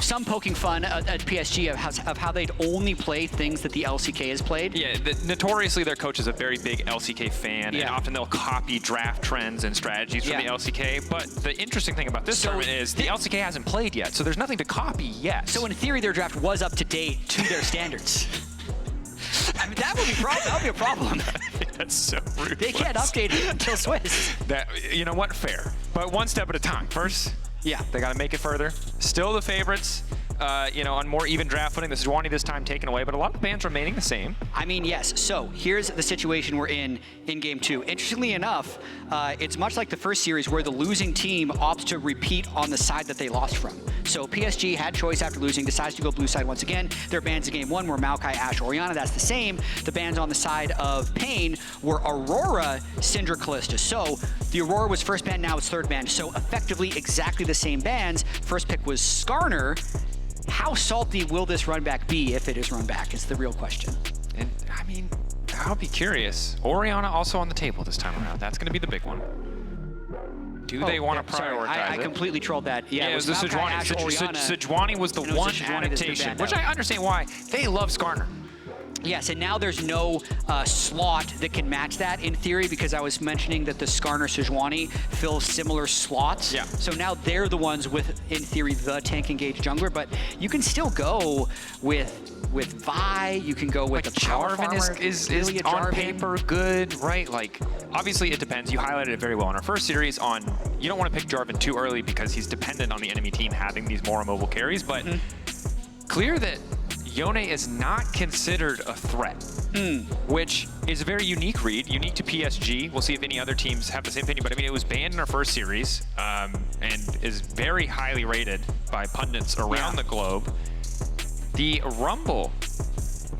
some poking fun at PSG of how they'd only play things that the LCK has played. Yeah, notoriously their coach is a very big LCK fan, and often they'll copy draft trends and strategies from the LCK. But the interesting thing about this tournament is the LCK hasn't played yet, so there's nothing to copy yet. So in theory, their draft was up to date to their standards. I mean, that would be a problem. That's so rude. They can't update it until Swiss. You know what? Fair. But one step at a time. First, they got to make it further. Still the favorites, you know, on more even draft footing. The Sejuani this time taken away, but a lot of the bans remaining the same. I mean, yes. So here's the situation we're in Game 2. Interestingly enough, it's much like the first series where the losing team opts to repeat on the side that they lost from. So PSG had choice after losing, decides to go blue side once again. Their bans in Game 1 were Maokai, Ashe, Orianna. That's the same. The bans on the side of Pain were Aurora, Syndra, Kalista. So the Aurora was first ban, now it's third ban. So effectively exactly the same bans. First pick was Skarner. How salty will this run back be if it is run back is the real question. And I mean, I'll be curious. Orianna also on the table this time around. That's going to be the big one. Do they want to prioritize I completely trolled that. Yeah, it was the Sejuani. Sejuani was the one adaptation, which I understand why. They love Skarner. Yes, and now there's no slot that can match that in theory, because I was mentioning that the Skarner Sejuani fill similar slots. Yeah. So now they're the ones with, in theory, the tank engaged jungler, but you can still go with Vi, you can go with the power farmer. is on paper good, right? Like, obviously it depends. You highlighted it very well in our first series on, you don't want to pick Jarvan too early because he's dependent on the enemy team having these more immobile carries, but clear that Yone is not considered a threat, which is a very unique read, unique to PSG. We'll see if any other teams have the same opinion, but I mean, it was banned in our first series and is very highly rated by pundits around the globe. The Rumble.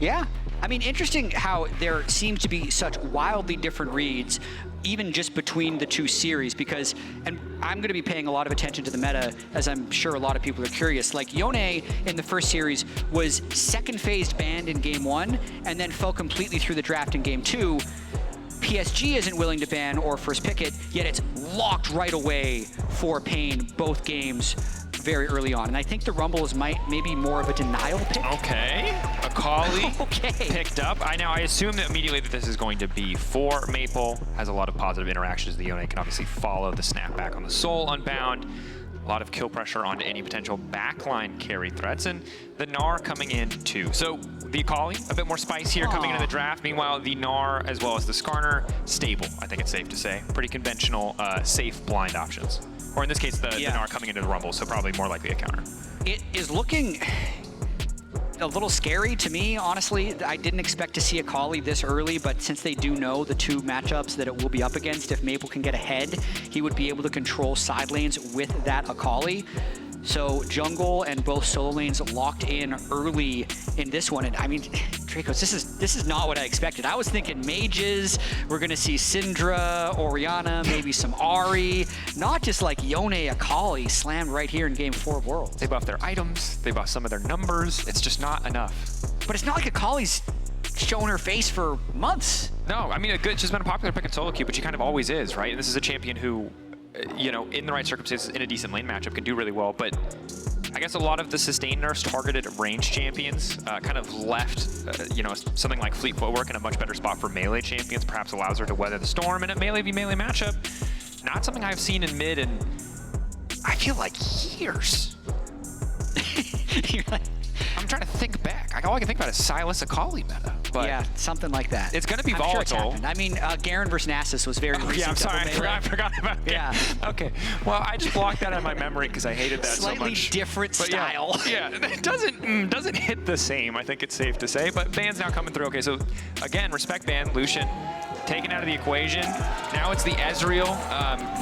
Yeah. I mean, interesting how there seems to be such wildly different reads, even just between the two series, because, and I'm going to be paying a lot of attention to the meta, as I'm sure a lot of people are curious. Like, Yone in the first series was second phased banned in Game 1, and then fell completely through the draft in Game 2. PSG isn't willing to ban or first pick it, yet it's locked right away for Pain both games very early on. And I think the Rumble is maybe more of a denial pick. Okay. Akali picked up. I assume that immediately that this is going to be for Maple. Has a lot of positive interactions. The Yone can obviously follow the snapback on the Soul Unbound. A lot of kill pressure on any potential backline carry threats, and the Gnar coming in too. So the Akali, a bit more spice here coming into the draft. Meanwhile, the Gnar as well as the Skarner, stable, I think it's safe to say. Pretty conventional, safe blind options. Or in this case, the Gnar coming into the Rumble, so probably more likely a counter. It is looking a little scary to me, honestly. I didn't expect to see Akali this early, but since they do know the two matchups that it will be up against, if Maple can get ahead, he would be able to control side lanes with that Akali. So jungle and both solo lanes locked in early in this one. And I mean, Dracos, this is not what I expected. I was thinking mages, we're gonna see Syndra, Orianna, maybe some Ahri, not just like Yone Akali slammed right here in Game 4 of Worlds. They buffed their items, they buffed some of their numbers. It's just not enough. But it's not like Akali's shown her face for months. No, I mean, it's just been a popular pick in solo queue, but she kind of always is, right? And this is a champion who, you know, in the right circumstances, in a decent lane matchup, can do really well. But I guess a lot of the sustain nerfs targeted range champions kind of left, you know, something like Fleet Footwork in a much better spot for melee champions, perhaps allows her to weather the storm in a melee v melee matchup. Not something I've seen in mid in, I feel like, years. You're like, I'm trying to think back. All I can think about is Silas Akali meta. But yeah, something like that. It's going to be volatile. Sure, I mean, Garen versus Nasus was very recent. Yeah, I'm sorry. I forgot about that. Yeah. Okay. Well, I just blocked that out of my memory because I hated that so much. Slightly different style. Yeah, it doesn't hit the same, I think it's safe to say. But ban's now coming through. Okay, so again, respect ban, Lucian taken out of the equation. Now it's the Ezreal.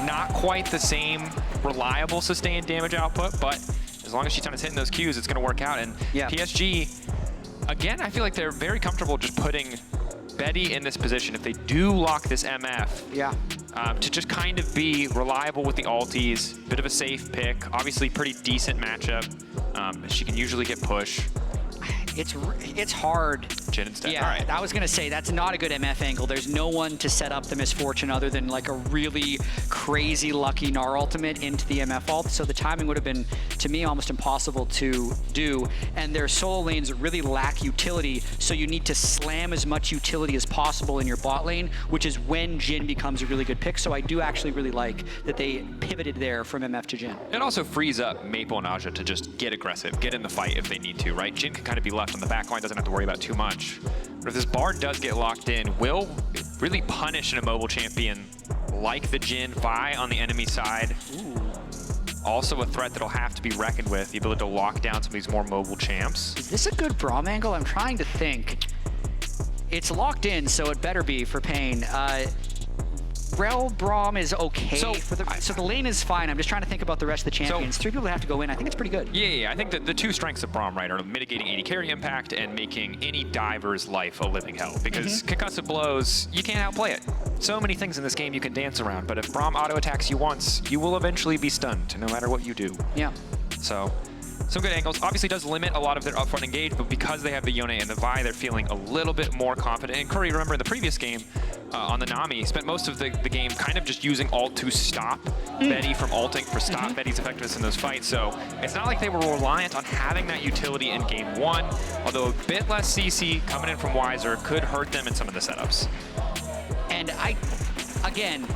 Not quite the same reliable sustained damage output, but as long as she's hitting those Qs, it's going to work out. And PSG, again, I feel like they're very comfortable just putting Betty in this position if they do lock this MF. To just kind of be reliable with the ultis, bit of a safe pick, obviously pretty decent matchup. She can usually get push. It's hard. Jin instead. Yeah, All right. I was gonna say that's not a good MF angle. There's no one to set up the misfortune other than like a really crazy lucky Gnar ultimate into the MF ult. So the timing would have been, to me, almost impossible to do. And their solo lanes really lack utility, so you need to slam as much utility as possible in your bot lane, which is when Jin becomes a really good pick. So I do actually really like that they pivoted there from MF to Jin. It also frees up Maple and Aja to just get aggressive, get in the fight if they need to, right? Jin can kind of be left on the back line, doesn't have to worry about too much. But if this Bard does get locked in, will really punish an immobile champion like the Jin Vi on the enemy side. Ooh. Also a threat that'll have to be reckoned with, the ability to lock down some of these more mobile champs. Is this a good Braum angle? I'm trying to think. It's locked in, so it better be for Pain. Rel Braum is okay. So the lane is fine. I'm just trying to think about the rest of the champions. 3 people that have to go in. I think it's pretty good. Yeah. I think that the 2 strengths of Braum, right, are mitigating AD carry impact and making any diver's life a living hell. Because concussive blows, you can't outplay it. So many things in this game you can dance around, but if Braum auto-attacks you once, you will eventually be stunned, no matter what you do. Yeah. So, some good angles. Obviously does limit a lot of their upfront engage, but because they have the Yone and the Vi, they're feeling a little bit more confident. And Curry, remember in the previous game, on the Nami, spent most of the game kind of just using ult to stop Betty from ulting, for stop Betty's effectiveness in those fights. So it's not like they were reliant on having that utility in game 1, although a bit less CC coming in from Weiser could hurt them in some of the setups. And again,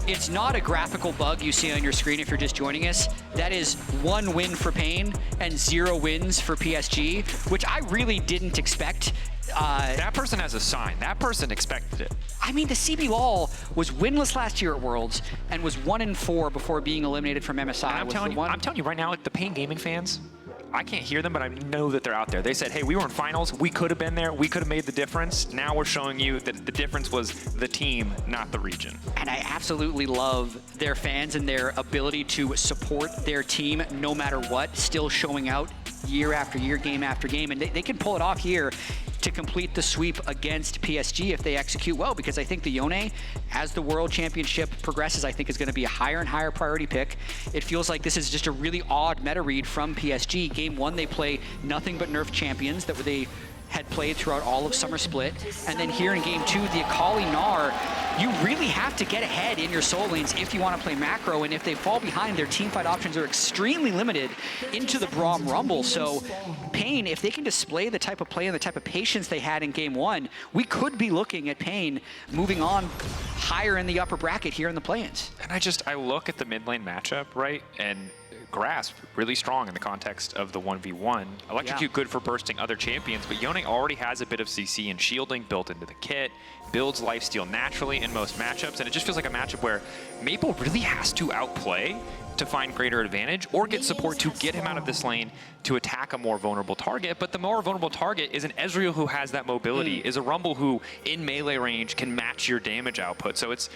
it's not a graphical bug you see on your screen if you're just joining us. That is 1 win for Pain and 0 wins for PSG, which I really didn't expect. That person has a sign. That person expected it. I mean, the CB LOL was winless last year at Worlds and was 1-4 before being eliminated from MSI. I'm telling you right now, like the Pain Gaming fans, I can't hear them, but I know that they're out there. They said, hey, we were in finals. We could have been there. We could have made the difference. Now we're showing you that the difference was the team, not the region. And I absolutely love their fans and their ability to support their team no matter what, still showing out year after year, game after game. And they can pull it off here to complete the sweep against PSG if they execute well, because I think the Yone, as the World Championship progresses, I think is going to be a higher and higher priority pick. It feels like this is just a really odd meta read from PSG. Game 1, they play nothing but nerf champions that they had played throughout all of Summer Split. And then here in Game 2, the Akali Gnar, you really have to get ahead in your solo lanes if you want to play macro, and if they fall behind, their teamfight options are extremely limited into the Braum Rumble. So Pain, if they can display the type of play and the type of patience they had in Game 1, we could be looking at Pain moving on higher in the upper bracket here in the play-ins. And I look at the mid lane matchup, right, and Grasp really strong in the context of the 1v1. Electrocute good for bursting other champions, but Yone already has a bit of CC and shielding built into the kit, builds lifesteal naturally in most matchups, and it just feels like a matchup where Maple really has to outplay to find greater advantage or get support to get him out of this lane to attack a more vulnerable target. But the more vulnerable target is an Ezreal who has that mobility, is a Rumble who in melee range can match your damage output. So it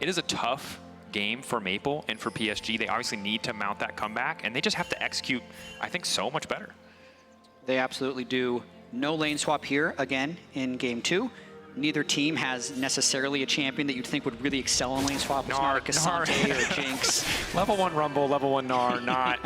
is a tough game for Maple and for PSG. They obviously need to mount that comeback, and they just have to execute, I think, so much better. They absolutely do. No lane swap here again in Game 2. Neither team has necessarily a champion that you'd think would really excel in lane swap. It's not like Asante or Jinx. Level 1 Rumble, level 1 Gnar, not.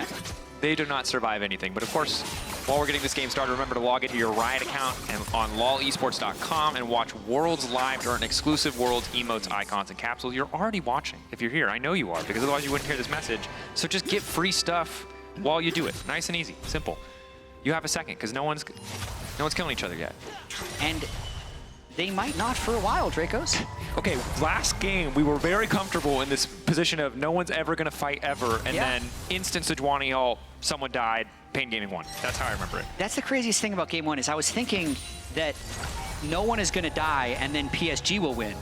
They do not survive anything. But of course, while we're getting this game started, remember to log into your Riot account and on lolesports.com and watch Worlds live during exclusive Worlds emotes, icons, and capsules. You're already watching if you're here. I know you are, because otherwise you wouldn't hear this message. So just get free stuff while you do it. Nice and easy, simple. You have a second, because no one's killing each other yet. And they might not for a while, Dracos. Okay, last game, we were very comfortable in this position of no one's ever going to fight ever, and then instant Sejuani ult, someone died, Pain Gaming won. That's how I remember it. That's the craziest thing about Game 1 is I was thinking that no one is going to die and then PSG will win.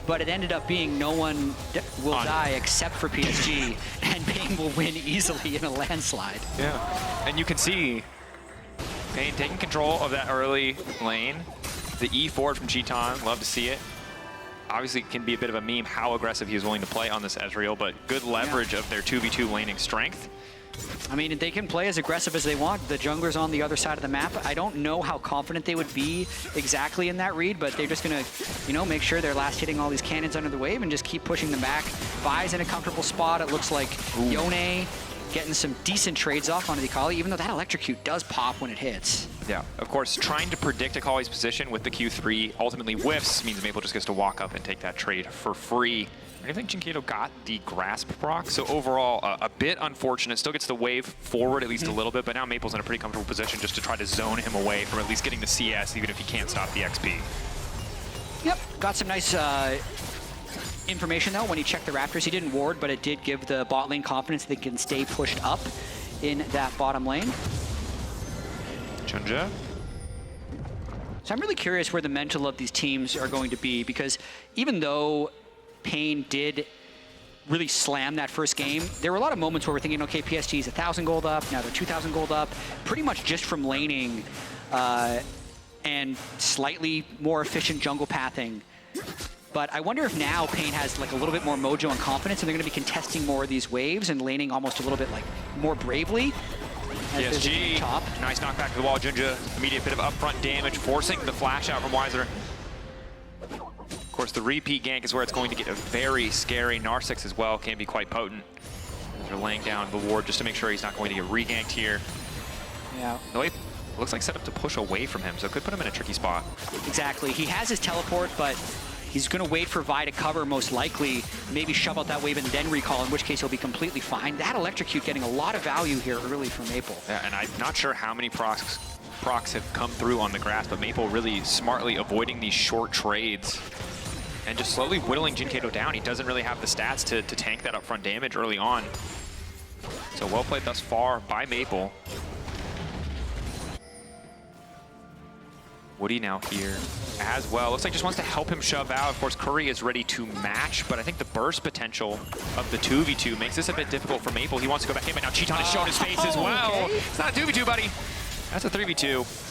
But it ended up being no one will die except for PSG, and Pain will win easily in a landslide. Yeah, and you can see Pain taking control of that early lane. The E forward from Cheeton, love to see it. Obviously, it can be a bit of a meme how aggressive he was willing to play on this Ezreal, but good leverage of their 2v2 laning strength. I mean, they can play as aggressive as they want. The jungler's on the other side of the map. I don't know how confident they would be exactly in that read, but they're just going to, make sure they're last hitting all these cannons under the wave and just keep pushing them back. Vi's in a comfortable spot. It looks like Yone getting some decent trades off onto the Akali, even though that electrocute does pop when it hits. Yeah, of course, trying to predict Akali's position with the Q3 ultimately whiffs means Maple just gets to walk up and take that trade for free. I think Jinkato got the grasp proc, so overall a bit unfortunate. Still gets the wave forward at least a little bit, but now Maple's in a pretty comfortable position just to try to zone him away from at least getting the CS, even if he can't stop the XP. Yep, got some nice information though when he checked the Raptors. He didn't ward, but it did give the bot lane confidence they can stay pushed up in that bottom lane. Chunja. So I'm really curious where the mental of these teams are going to be, because even though Pain did really slam that first game, there were a lot of moments where we're thinking, okay, PSG is 1,000 gold up, now they're 2,000 gold up, pretty much just from laning and slightly more efficient jungle pathing. But I wonder if now Pain has like a little bit more mojo and confidence, and they're going to be contesting more of these waves and laning almost a little bit like more bravely. PSG, nice knockback to the wall. Junja, immediate bit of upfront damage, forcing the flash out from Weiser. Of course, the repeat gank is where it's going to get very scary. Narsix as well can be quite potent. They're laying down the ward just to make sure he's not going to get re-ganked here. Yeah. The way looks like set up to push away from him, so it could put him in a tricky spot. Exactly. He has his teleport, but he's going to wait for Vi to cover most likely, maybe shove out that wave and then recall, in which case he'll be completely fine. That electrocute getting a lot of value here early for Maple. Yeah, and I'm not sure how many procs have come through on the grass, but Maple really smartly avoiding these short trades and just slowly whittling Jinkato down. He doesn't really have the stats to tank that upfront damage early on. So well played thus far by Maple. Woody now here as well. Looks like just wants to help him shove out. Of course, Curry is ready to match, but I think the burst potential of the 2v2 makes this a bit difficult for Maple. He wants to go back in, but now Cheaton has shown his face as well. Okay. It's not a 2v2, buddy. That's a 3v2.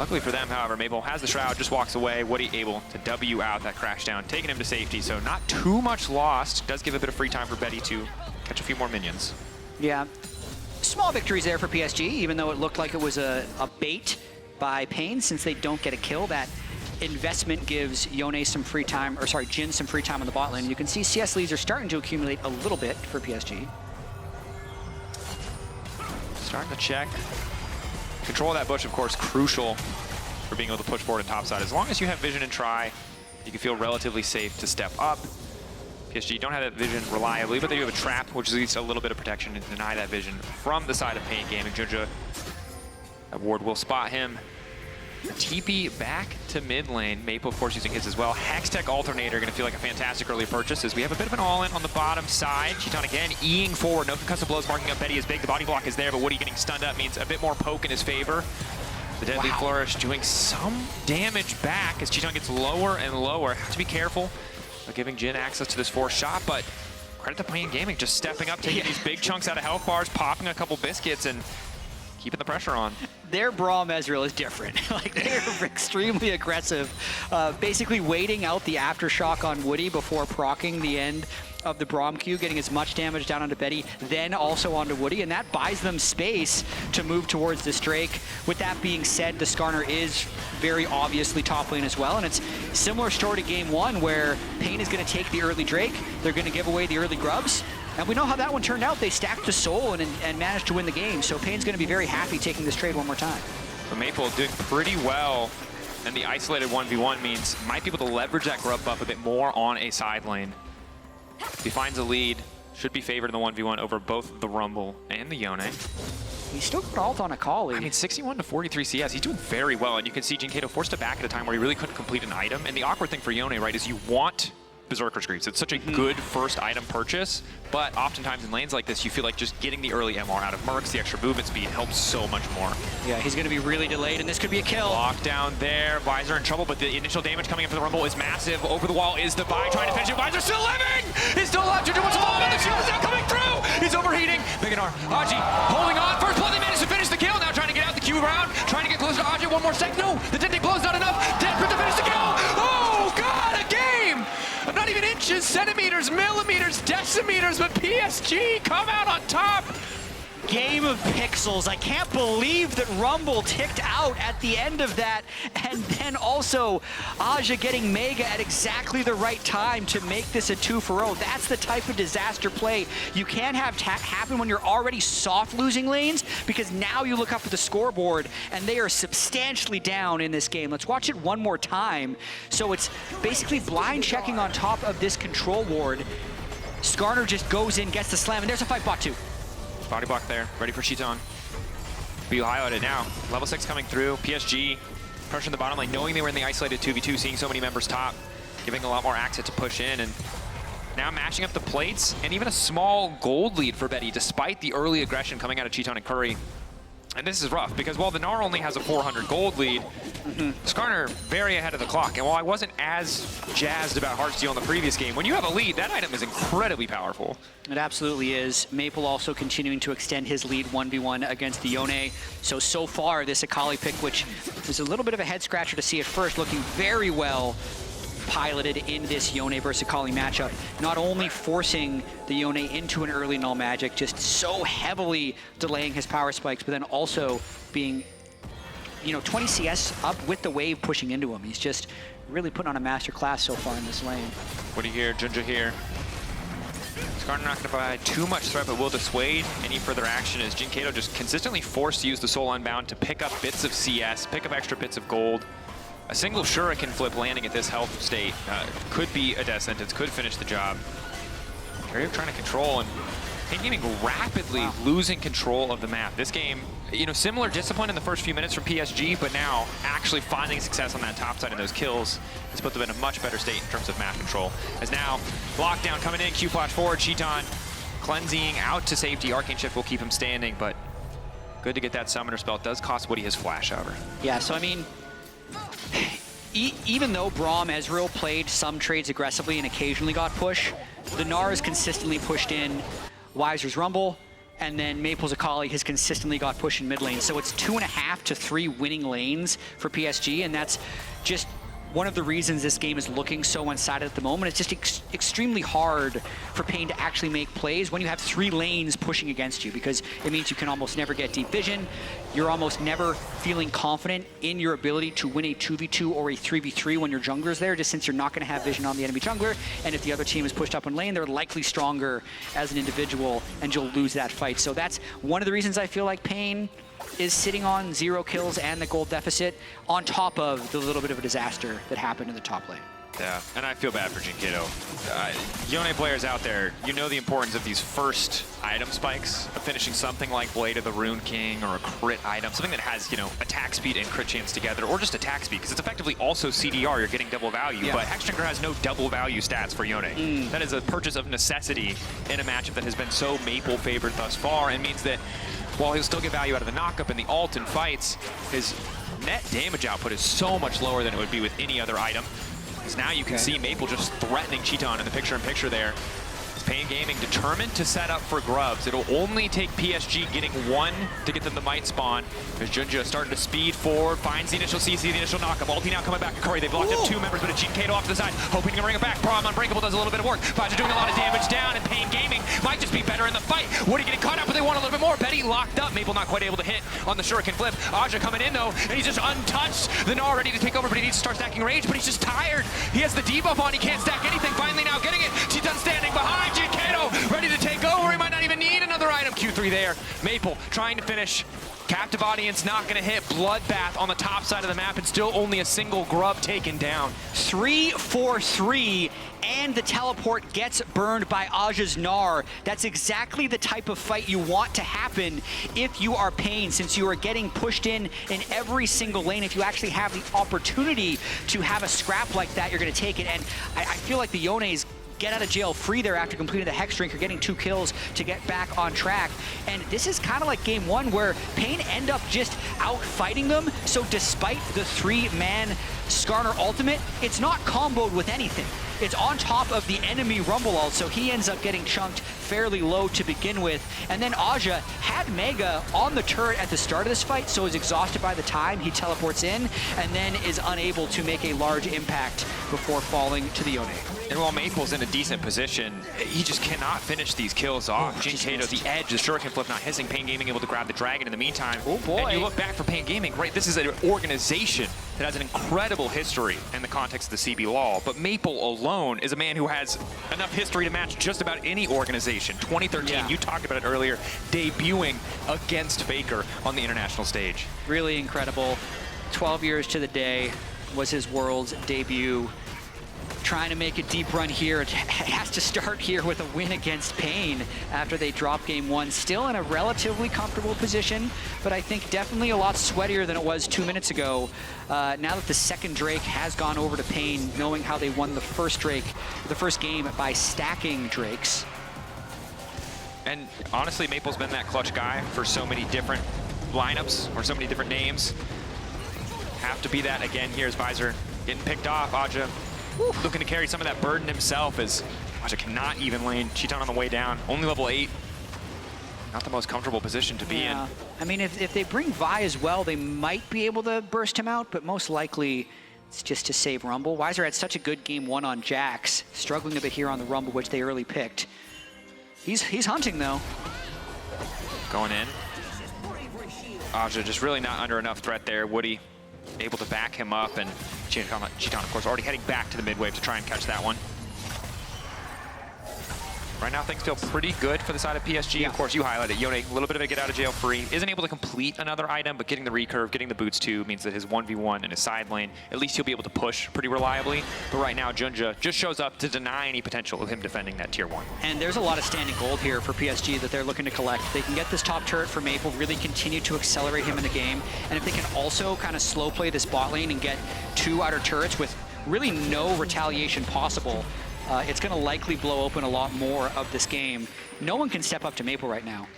Luckily for them, however, Maple has the Shroud, just walks away. Woody able to W out that crash down, taking him to safety, so not too much lost. Does give a bit of free time for Betty to catch a few more minions. Yeah. Small victories there for PSG, even though it looked like it was a bait by Pain. Since they don't get a kill, that investment gives Yone some free time, or sorry, Jin some free time on the bot lane. You can see CS leads are starting to accumulate a little bit for PSG. Starting to check. Control of that bush, of course, crucial for being able to push forward and topside. As long as you have vision and try, you can feel relatively safe to step up. PSG don't have that vision reliably, but they do have a trap, which is at least a little bit of protection to deny that vision from the side of Pain Gaming. Junja, that ward will spot him. TP back to mid lane. Maple, of course, using his as well. Hextech Alternator going to feel like a fantastic early purchase as we have a bit of an all-in on the bottom side. Cheaton again, E-ing forward. No concussive blows marking up Betty is big. The body block is there, but Woody getting stunned up means a bit more poke in his favor. The Deadly Flourish doing some damage back as Cheaton gets lower and lower. Have to be careful of giving Jin access to this forced shot, but credit to Pain Gaming, just stepping up, taking these big chunks out of health bars, popping a couple biscuits, and keeping the pressure on. Their Braum Ezreal is different. Like, they're extremely aggressive. Basically waiting out the aftershock on Woody before proccing the end of the Braum Q, getting as much damage down onto Betty, then also onto Woody, and that buys them space to move towards this Drake. With that being said, the Skarner is very obviously top lane as well, and it's similar story to game one where Pain is going to take the early Drake, they're going to give away the early grubs, and we know how that one turned out. They stacked the soul and managed to win the game, so Pain's going to be very happy taking this trade one more time. So Maple doing pretty well, and the isolated 1v1 means might be able to leverage that grub buff a bit more on a side lane. If he finds a lead, should be favored in the 1v1 over both the Rumble and the Yone. He's still got ult on Akali. I mean, 61 to 43 CS, he's doing very well, and you can see Jinkato forced to back at a time where he really couldn't complete an item. And the awkward thing for Yone, right, is you want Berserker's Greaves. It's such a good first item purchase, but oftentimes in lanes like this, you feel like just getting the early MR out of Mercs, the extra movement speed, helps so much more. Yeah, he's going to be really delayed, and this could be a kill. Lockdown there. Weiser in trouble, but the initial damage coming in for the Rumble is massive. Over the wall is the Vi trying to finish it. Weiser still living! He's still alive. Juju wants to fall, but the shield is now coming through! He's overheating. Meganar, Aji holding on. First blood, they managed to finish the kill. Now trying to get out the Q round, trying to get closer to Aji. One more sec. No, the Deadly Blow's not enough. Desperate to finish the kill. Oh, God, a game! Not even inches, centimeters, millimeters, decimeters, but PSG come out on top. game of pixels. I can't believe that Rumble ticked out at the end of that. And then also Aja getting Mega at exactly the right time to make this a 2-for-0. That's the type of disaster play you can't have happen when you're already soft losing lanes, because now you look up at the scoreboard and they are substantially down in this game. Let's watch it one more time. So it's basically blind checking on top of this control ward. Skarner just goes in, gets the slam, and there's a fight bot 2. Body block there, ready for Cheaton. But you highlight it now. Level 6 coming through, PSG pressuring the bottom lane, knowing they were in the isolated 2v2, seeing so many members top, giving a lot more access to push in, and now mashing up the plates, and even a small gold lead for Betty, despite the early aggression coming out of Cheaton and Curry. And this is rough, because while the Gnar only has a 400 gold lead, Skarner very ahead of the clock. And while I wasn't as jazzed about Heartsteel in the previous game, when you have a lead, that item is incredibly powerful. It absolutely is. Maple also continuing to extend his lead 1v1 against the Yone. So far, this Akali pick, which is a little bit of a head-scratcher to see at first, looking very well piloted in this Yone versus Akali matchup, not only forcing the Yone into an early null magic, just so heavily delaying his power spikes, but then also being, 20 CS up with the wave pushing into him. He's just really putting on a master class so far in this lane. What do you hear? Junja here. Skarner not going to provide too much threat, but will dissuade any further action as Jinkato just consistently forced to use the Soul Unbound to pick up bits of CS, pick up extra bits of gold. A single Shuriken flip landing at this health state could be a death sentence, could finish the job. Carrier trying to control, and PNG Gaming rapidly losing control of the map. This game, similar discipline in the first few minutes from PSG, but now actually finding success on that top side and those kills has put them in a much better state in terms of map control. As now, lockdown coming in, Q flash forward, Cheaton cleansing out to safety. Arcane Shift will keep him standing, but good to get that summoner spell. It does cost Woody his flash, however. Yeah, so I mean, even though Braum Ezreal played some trades aggressively and occasionally got push, the Gnar is consistently pushed in Weiser's Rumble, and then Maple's Akali has consistently got push in mid lane. So it's 2.5 to 3 winning lanes for PSG, and that's just one of the reasons this game is looking so one-sided at the moment. It's just extremely hard for Pain to actually make plays when you have 3 lanes pushing against you, because it means you can almost never get deep vision. You're almost never feeling confident in your ability to win a 2v2 or a 3v3 when your jungler's there, just since you're not going to have vision on the enemy jungler. And if the other team is pushed up in lane, they're likely stronger as an individual, and you'll lose that fight. So that's one of the reasons I feel like Pain is sitting on 0 kills and the gold deficit, on top of the little bit of a disaster that happened in the top lane. Yeah, and I feel bad for Jinkato. Yone players out there, you know the importance of these first item spikes, of finishing something like Blade of the Rune King or a crit item, something that has, attack speed and crit chance together, or just attack speed, because it's effectively also CDR, you're getting double value, but Hexdrinker has no double value stats for Yone. That is a purchase of necessity in a matchup that has been so Maple favored thus far, and means that while he'll still get value out of the knockup and the ult and fights, his net damage output is so much lower than it would be with any other item. Because now you can see Maple just threatening Cheaton in the picture-in-picture there. Pain Gaming determined to set up for grubs. It'll only take PSG getting 1 to get them the might spawn. As Junja starting to speed forward, finds the initial CC, the initial knockup. Ulti now coming back to Curry. They've locked up 2 members, but a Jinkato off to the side, hoping to bring it back. Braum Unbreakable does a little bit of work. Faja doing a lot of damage down, and Pain Gaming might just be better in the fight. Woody getting caught up, but they want a little bit more. Betty locked up. Maple not quite able to hit on the Shuriken flip. Aja coming in though, and he's just untouched. The Gnar ready to take over, but he needs to start stacking rage, but he's just tired. He has the debuff on, he can't stack anything. Finally now getting it. Cheaton standing behind Jinkato, ready to take over. He might not even need another item. Q3 there. Maple trying to finish. Captive audience not going to hit. Bloodbath on the top side of the map, and still only a single grub taken down. 3-4-3, and the teleport gets burned by Aja's Gnar. That's exactly the type of fight you want to happen if you are Pain, since you are getting pushed in every single lane. If you actually have the opportunity to have a scrap like that, you're going to take it. And I feel like the Yone's get out of jail free there after completing the Hexdrinker, getting 2 kills to get back on track. And this is kind of like game 1 where Pain end up just out fighting them. So despite the 3-man Skarner ultimate, it's not comboed with anything. It's on top of the enemy Rumble ult, so he ends up getting chunked fairly low to begin with. And then Aja had Mega on the turret at the start of this fight, so is exhausted by the time he teleports in, and then is unable to make a large impact before falling to the Yone. And while Maple's in a decent position, he just cannot finish these kills off. Jinkato, the edge, the shuriken flip not hissing. Pain Gaming able to grab the dragon in the meantime. Oh boy. And you look back for Pain Gaming, right? This is an organization that has an incredible history in the context of the CB law. But Maple alone is a man who has enough history to match just about any organization. 2013, you talked about it earlier, debuting against Faker on the international stage. Really incredible. 12 years to the day was his world's debut. Trying to make a deep run here. It has to start here with a win against Pain after they drop game one. Still in a relatively comfortable position, but I think definitely a lot sweatier than it was 2 minutes ago. Now that the second Drake has gone over to Pain, knowing how they won the first game by stacking Drakes. And honestly, Maple's been that clutch guy for so many different lineups or so many different names. Have to be that again here as Visor getting picked off. Aja looking to carry some of that burden himself as Aja cannot even lane. Cheaton on the way down, only level 8. Not the most comfortable position to be in. I mean, if they bring Vi as well, they might be able to burst him out, but most likely it's just to save Rumble. Weiser had such a good game one on Jax, struggling a bit here on the Rumble, which they early picked. He's hunting though. Going in. Aja just really not under enough threat there. Woody able to back him up, and Cheaton, of course, already heading back to the mid wave to try and catch that one. Right now, things feel pretty good for the side of PSG. Of course, you highlighted Yone, a little bit of a get out of jail free. Isn't able to complete another item, but getting the recurve, getting the boots too, means that his 1v1 in his side lane, at least he'll be able to push pretty reliably. But right now, Junja just shows up to deny any potential of him defending that tier 1. And there's a lot of standing gold here for PSG that they're looking to collect. They can get this top turret for Maple, really continue to accelerate him in the game. And if they can also kind of slow play this bot lane and get 2 outer turrets with really no retaliation possible, it's going to likely blow open a lot more of this game. No one can step up to Maple right now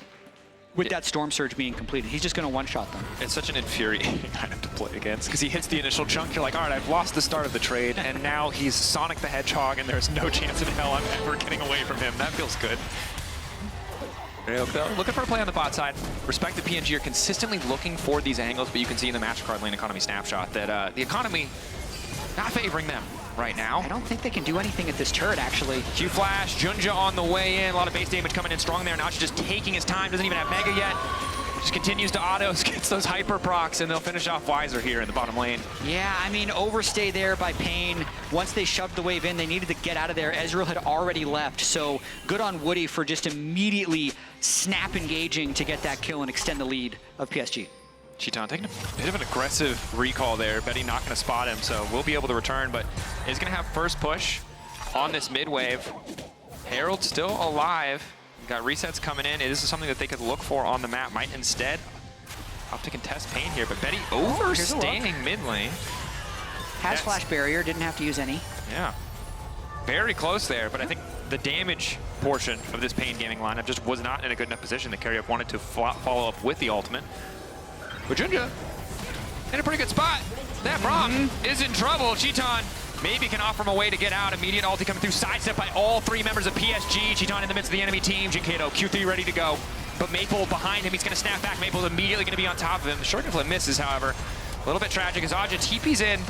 with that Storm Surge being completed. He's just going to one-shot them. It's such an infuriating item to play against because he hits the initial chunk. You're like, all right, I've lost the start of the trade, and now he's Sonic the Hedgehog, and there's no chance in hell I'm ever getting away from him. That feels good. Looking for a play on the bot side. Respect that PNG are consistently looking for these angles, but you can see in the MasterCard lane economy snapshot that the economy not favoring them right now. I don't think they can do anything at this turret, actually. Q flash, Junja on the way in. A lot of base damage coming in strong there. Now she's just taking his time. Doesn't even have Mega yet. Just continues to autos, gets those hyper procs, and they'll finish off Weiser here in the bottom lane. Yeah, I mean, overstay there by Pain. Once they shoved the wave in, they needed to get out of there. Ezreal had already left, so good on Woody for just immediately snap engaging to get that kill and extend the lead of PSG. Cheaton taking a bit of an aggressive recall there. Betty not going to spot him, so we'll be able to return, but is going to have first push on this mid wave. Herald still alive. Got resets coming in. This is something that they could look for on the map. Might instead opt to contest Pain here, but Betty overstaying mid lane. Has flash barrier, didn't have to use any. Yeah. Very close there, but I think the damage portion of this Pain Gaming lineup just was not in a good enough position. The carry up wanted to follow up with the ultimate. But Junja in a pretty good spot. That Braum is in trouble. Cheaton maybe can offer him a way to get out. Immediate ulti coming through, sidestep by all 3 members of PSG. Cheaton in the midst of the enemy team. Jinkato, Q3 ready to go. But Maple behind him, he's going to snap back. Maple's immediately going to be on top of him. The shuriken flip misses, however. A little bit tragic as Aja TP's in.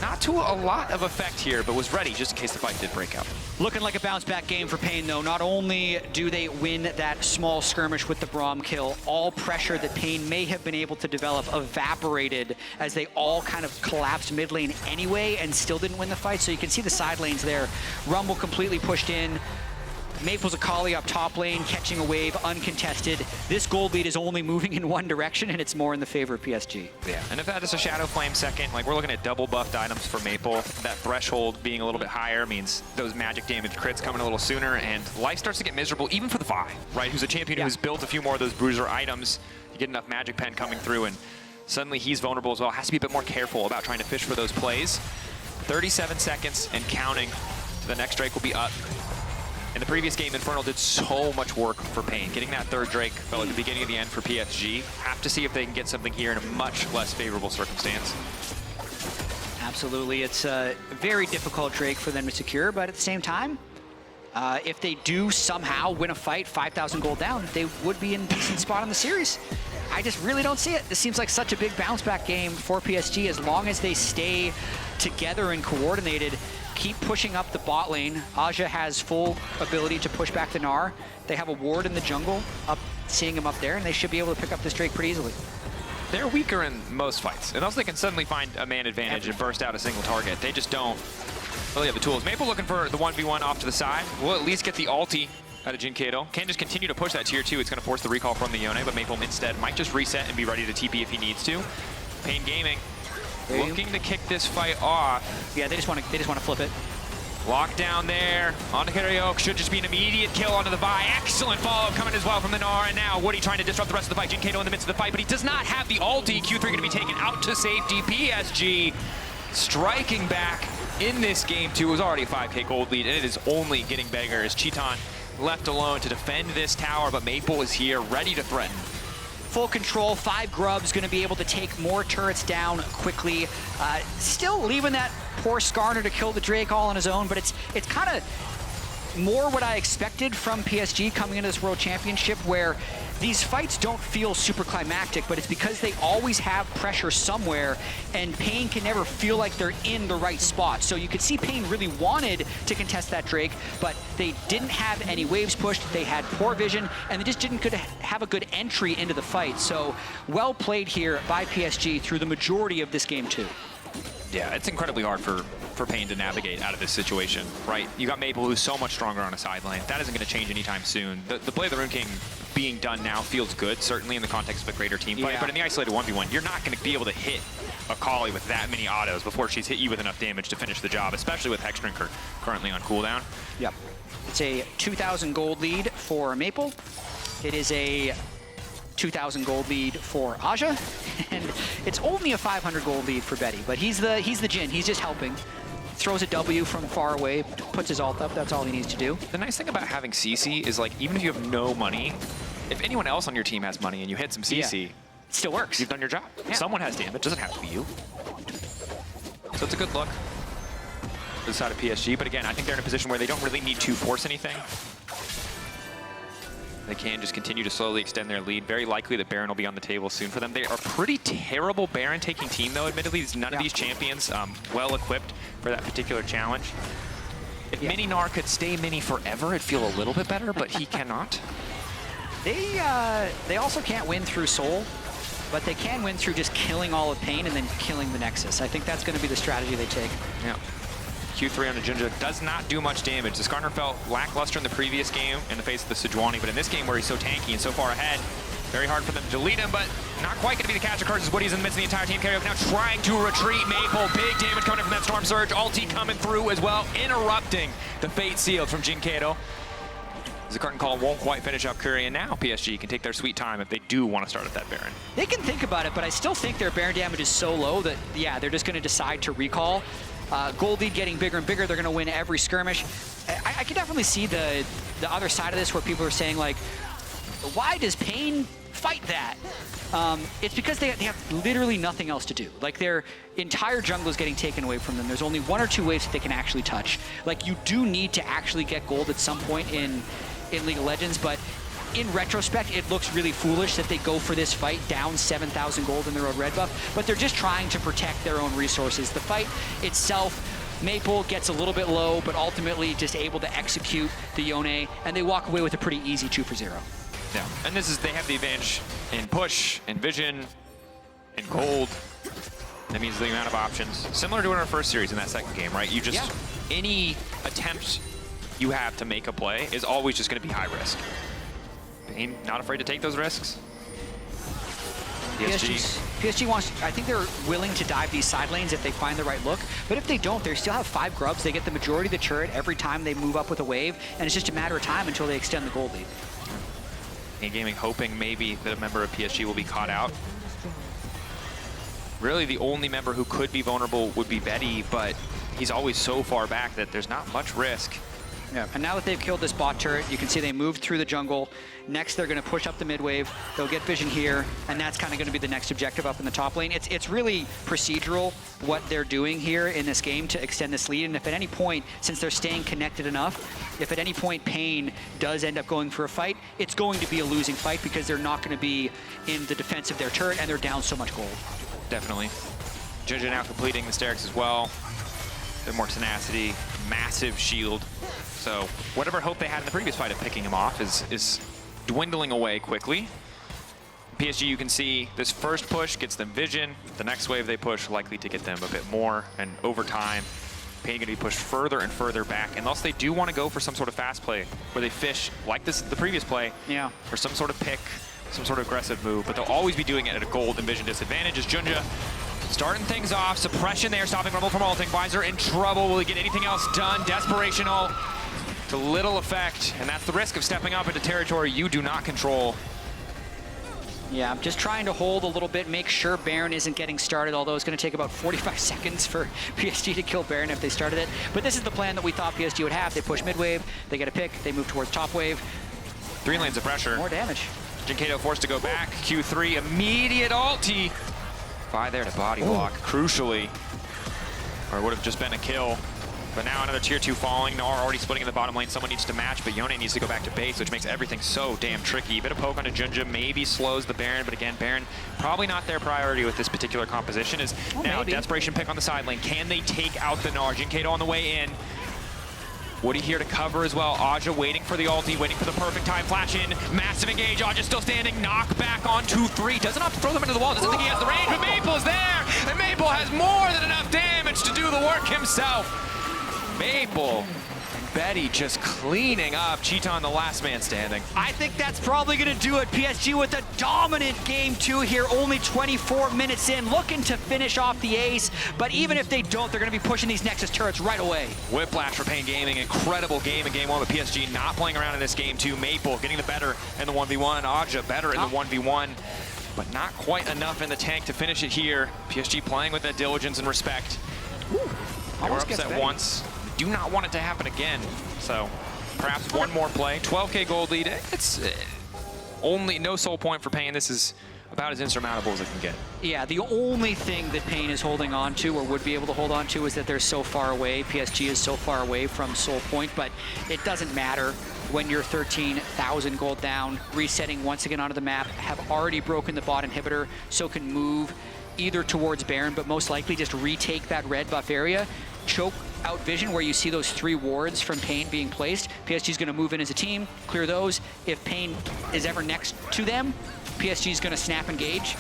Not to a lot of effect here, but was ready just in case the fight did break out. Looking like a bounce-back game for Pain, though. Not only do they win that small skirmish with the Braum kill, all pressure that Pain may have been able to develop evaporated as they all kind of collapsed mid lane anyway and still didn't win the fight. So you can see the side lanes there. Rumble completely pushed in. Maple's Akali up top lane, catching a wave, uncontested. This gold lead is only moving in one direction, and it's more in the favor of PSG. Yeah, and if that is a Shadow Flame second, like we're looking at double buffed items for Maple. That threshold being a little bit higher means those magic damage crits coming a little sooner, and life starts to get miserable, even for the Vi, right? Who's a champion who's built a few more of those bruiser items. You get enough magic pen coming through, and suddenly he's vulnerable as well. Has to be a bit more careful about trying to fish for those plays. 37 seconds and counting. The next Drake will be up. In the previous game, Infernal did so much work for Pain. Getting that third Drake felt like the beginning of the end for PSG. Have to see if they can get something here in a much less favorable circumstance. Absolutely. It's a very difficult Drake for them to secure, but at the same time, if they do somehow win a fight 5,000 gold down, they would be in a decent spot in the series. I just really don't see it. This seems like such a big bounce back game for PSG as long as they stay together and coordinated. keep pushing up the bot lane. Aja has full ability to push back the Gnar. They have a ward in the jungle, seeing him up there, and they should be able to pick up this Drake pretty easily. They're weaker in most fights, unless they can suddenly find a man advantage and burst out a single target. They just don't really have the tools. Maple looking for the 1v1 off to the side. We'll at least get the ulti out of Jinkato. Can just continue to push that tier 2. It's going to force the recall from the Yone, but Maple instead might just reset and be ready to TP if he needs to. Pain Gaming looking to kick this fight off. Yeah, they just want to flip it. Locked down there onto Karaoke. Should just be an immediate kill onto the Vi. Excellent follow coming as well from the Gnar. And now Woody trying to disrupt the rest of the fight. Jinkato in the midst of the fight, but he does not have the ulti. Q3 going to be taken out to safety. PSG striking back in this game too. It was already a 5K gold lead, and it is only getting bigger as Cheeton left alone to defend this tower, but Maple is here ready to threaten. Full control, 5 grubs, going to be able to take more turrets down quickly. Still leaving that poor Skarner to kill the Drake all on his own, but it's kind of more what I expected from PSG coming into this World Championship, where these fights don't feel super climactic, but it's because they always have pressure somewhere, and Pain can never feel like they're in the right spot. So you could see Pain really wanted to contest that Drake, but they didn't have any waves pushed, they had poor vision, and they just didn't have a good entry into the fight. So well played here by PSG through the majority of this game too. Yeah, it's incredibly hard for Pain to navigate out of this situation, right? You got Maple, who's so much stronger on a side lane. That isn't going to change anytime soon. The play of the Rune King being done now feels good, certainly in the context of a greater team fight, but in the isolated 1v1, you're not going to be able to hit a Kali with that many autos before she's hit you with enough damage to finish the job, especially with Hexdrinker currently on cooldown. Yep. It's a 2,000 gold lead for Maple. It is a 2,000 gold lead for Aja, and it's only a 500 gold lead for Betty, but he's the Jhin. He's just helping. Throws a W from far away, puts his ult up. That's all he needs to do. The nice thing about having CC is, like, even if you have no money, if anyone else on your team has money and you hit some CC, it still works. You've done your job. Yeah. Someone has damage. It doesn't have to be you. So it's a good look to the side of PSG, but again, I think they're in a position where they don't really need to force anything. They can just continue to slowly extend their lead. Very likely that Baron will be on the table soon for them. They are a pretty terrible Baron-taking team, though, admittedly. None of these champions well-equipped for that particular challenge. If Mini Gnar could stay Mini forever, it'd feel a little bit better, but he cannot. They also can't win through Soul, but they can win through just killing all of Pain and then killing the Nexus. I think that's going to be the strategy they take. Yeah. Q3 on the Jinja does not do much damage. The Skarner felt lackluster in the previous game in the face of the Sejuani, but in this game where he's so tanky and so far ahead, very hard for them to delete him, but not quite going to be the catch of cards as Woody's in the midst of the entire team. Karaoke now trying to retreat. Maple, big damage coming in from that Storm Surge. Ulti coming through as well, interrupting the Fate Sealed from Jinkato. The curtain call won't quite finish up Curry, and now PSG can take their sweet time if they do want to start at that Baron. They can think about it, but I still think their Baron damage is so low that, yeah, they're just going to decide to recall. Gold lead getting bigger and bigger. They're going to win every skirmish. I can definitely see the other side of this where people are saying, like, why does Pain fight that? It's because they have literally nothing else to do. Like, their entire jungle is getting taken away from them. There's only 1 or 2 waves that they can actually touch. Like, you do need to actually get gold at some point in League of Legends, but in retrospect, it looks really foolish that they go for this fight down 7,000 gold in their own red buff, but they're just trying to protect their own resources. The fight itself, Maple gets a little bit low, but ultimately just able to execute the Yone, and they walk away with a pretty easy 2-for-0. Yeah, and they have the advantage in push, in vision, in gold. That means the amount of options. Similar to in our first series in that second game, right? You just, any attempt you have to make a play is always just going to be high risk. Pain not afraid to take those risks. PSG wants, I think they're willing to dive these side lanes if they find the right look, but if they don't, they still have 5 grubs. They get the majority of the turret every time they move up with a wave, and it's just a matter of time until they extend the gold lead. Pain Gaming hoping maybe that a member of PSG will be caught out. Really, the only member who could be vulnerable would be Betty, but he's always so far back that there's not much risk. Yeah, and now that they've killed this bot turret, you can see they moved through the jungle. Next, they're going to push up the mid wave. They'll get vision here, and that's kind of going to be the next objective up in the top lane. It's really procedural what they're doing here in this game to extend this lead, and if at any point, since they're staying connected enough, if at any point Pain does end up going for a fight, it's going to be a losing fight because they're not going to be in the defense of their turret, and they're down so much gold. Definitely. Jinja now completing the Sterix as well. A bit more tenacity. massive shield. So whatever hope they had in the previous fight of picking him off is dwindling away quickly. PSG, you can see this first push gets them vision. The next wave they push likely to get them a bit more. And over time, Pain going to be pushed further and further back. Unless they do want to go for some sort of fast play where they fish, like the previous play, for some sort of pick, some sort of aggressive move. But they'll always be doing it at a gold and vision disadvantage. As Junja starting things off, suppression there, stopping Rumble from ulting. Visor in trouble. Will he get anything else done? Desperation ult to little effect. And that's the risk of stepping up into territory you do not control. Yeah, I'm just trying to hold a little bit, make sure Baron isn't getting started, although it's going to take about 45 seconds for PSG to kill Baron if they started it. But this is the plan that we thought PSG would have. They push mid wave, they get a pick, they move towards top wave. 3 lanes of pressure. More damage. Jinkato forced to go back. Q3, immediate ulti. Fi there to body block, crucially. Or it would have just been a kill. But now another tier 2 falling. Nor already splitting in the bottom lane. Someone needs to match, but Yone needs to go back to base, which makes everything so damn tricky. Bit of poke onto Junja maybe slows the Baron, but again, Baron probably not their priority with this particular composition. Is now maybe. Desperation pick on the side lane. Can they take out the Gnar? Jinkato on the way in. Woody here to cover as well. Aja waiting for the ulti, waiting for the perfect time. Flash in, massive engage. Aja still standing. Knock back on 2-3. Doesn't have to throw them into the wall. Doesn't think he has the range, but Maple is there. And Maple has more than enough damage to do the work himself. Maple and Betty just cleaning up. Cheeton, the last man standing. I think that's probably going to do it. PSG with a dominant game 2 here, only 24 minutes in, looking to finish off the ace. But even if they don't, they're going to be pushing these Nexus turrets right away. Whiplash for Pain Gaming. Incredible game in game 1, but PSG not playing around in this game 2. Maple getting the better in the 1v1. Aja better in the 1v1. But not quite enough in the tank to finish it here. PSG playing with that diligence and respect. They were upset once. Do not want it to happen again. So perhaps one more play. 12K gold lead. It's only no soul point for Pain. This is about as insurmountable as it can get. Yeah, the only thing that Pain is holding on to, or would be able to hold on to, is that they're so far away. PSG is so far away from soul point, but it doesn't matter when you're 13,000 gold down, resetting once again onto the map, have already broken the bot inhibitor, so can move either towards Baron, but most likely just retake that red buff area, choke out vision where you see those 3 wards from Pain being placed. PSG is going to move in as a team, clear those. If Pain is ever next to them, PSG is going to snap engage,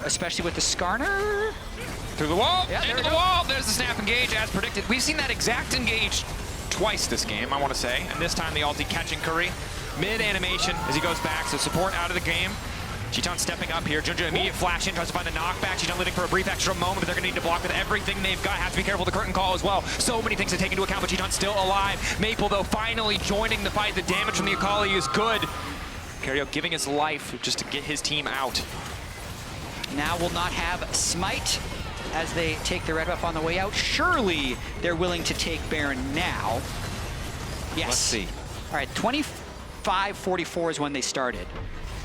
especially with the Skarner. Through the wall, into the wall. There's the snap engage as predicted. We've seen that exact engage twice this game, I want to say. And this time the ulti catching Curry. Mid animation as he goes back, so support out of the game. Cheeton stepping up here. Junja immediate flash in, tries to find the knockback. Cheeton living for a brief extra moment, but they're going to need to block with everything they've got. Has to be careful of the curtain call as well. So many things to take into account, but Cheeton's still alive. Maple, though, finally joining the fight. The damage from the Akali is good. Cario giving his life just to get his team out. Now will not have Smite as they take the red buff on the way out. Surely they're willing to take Baron now. Yes. Let's see. All right, 25-44 is when they started.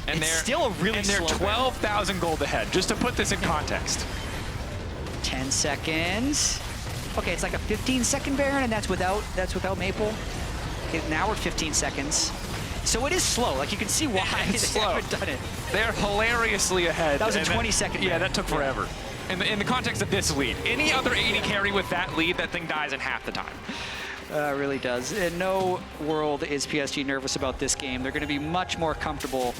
And it's still a really slow. And they're 12,000 gold ahead, just to put this in context. 10 seconds. Okay, it's like a 15-second Baron, and that's without Maple. Okay, now we're 15 seconds. So it is slow. Like, you can see why they haven't done it. They're hilariously ahead. That was a 20-second. Yeah, that took forever. In the context of this lead, any other 80 carry with that lead, that thing dies in half the time. It really does. In no world is PSG nervous about this game. They're going to be much more comfortable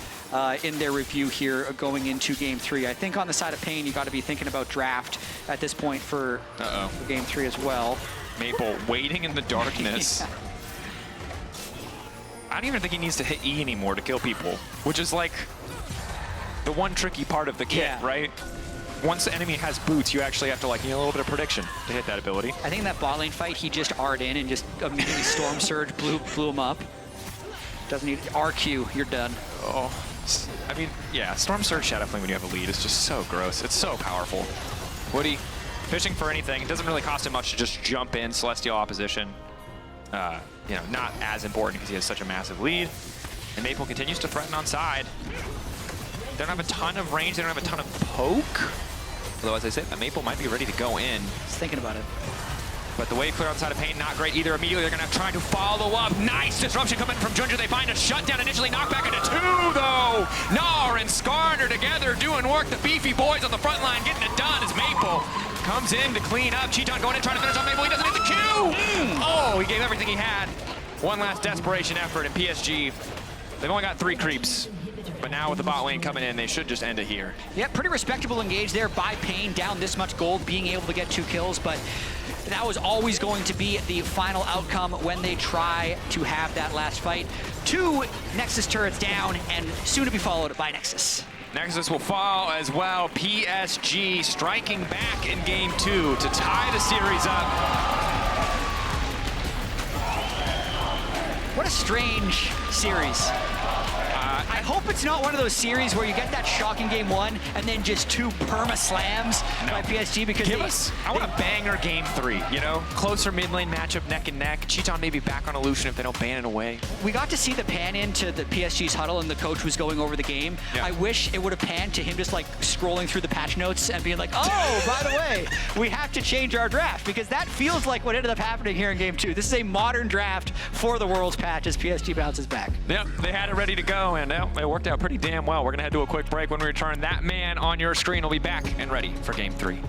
in their review here going into Game 3. I think on the side of Pain, you got to be thinking about draft at this point for Game 3 as well. Maple waiting in the darkness. Yeah. I don't even think he needs to hit E anymore to kill people, which is like the one tricky part of the kit, right? Once the enemy has boots, you actually have to, like, a little bit of prediction to hit that ability. I think in that bot lane fight, he just R'd in and just immediately Storm Surge blew him up. Doesn't need RQ, you're done. Oh, I mean, yeah, Storm Surge Shadow Flame when you have a lead is just so gross. It's so powerful. Woody, fishing for anything. It doesn't really cost him much to just jump in, Celestial opposition. You know, not as important because he has such a massive lead. And Maple continues to threaten on side. They don't have a ton of range, they don't have a ton of poke. Although, as I said, Maple might be ready to go in. Just thinking about it. But the wave clear outside of Pain, not great either. Immediately, they're going to try to follow up. Nice disruption coming from Junja. They find a shutdown initially, knockback into 2, though. Gnar and Skarner together doing work. The beefy boys on the front line getting it done as Maple comes in to clean up. Cheeton going in, trying to finish on Maple. He doesn't hit the Q. Oh, he gave everything he had. One last desperation effort, and PSG, they've only got 3 creeps. But now with the bot lane coming in, they should just end it here. Yeah, pretty respectable engage there by Pain, down this much gold, being able to get 2 kills, but that was always going to be the final outcome when they try to have that last fight. 2 Nexus turrets down, and soon to be followed by Nexus. Nexus will fall as well. PSG striking back in game 2 to tie the series up. What a strange series. I hope it's not one of those series where you get that shocking game 1 and then just 2 perma slams by PSG, because I want a banger game 3, you know? Closer mid lane matchup, neck and neck. Cheeton maybe back on Illusion if they don't ban it away. We got to see the pan into the PSG's huddle and the coach was going over the game. Yeah. I wish it would have panned to him just like scrolling through the patch notes and being like, oh, by the way, we have to change our draft, because that feels like what ended up happening here in game 2. This is a modern draft for the Worlds patch as PSG bounces back. Yep, they had it ready to go, and it worked out pretty damn well. We're going to head to a quick break. When we return, that man on your screen will be back and ready for game 3.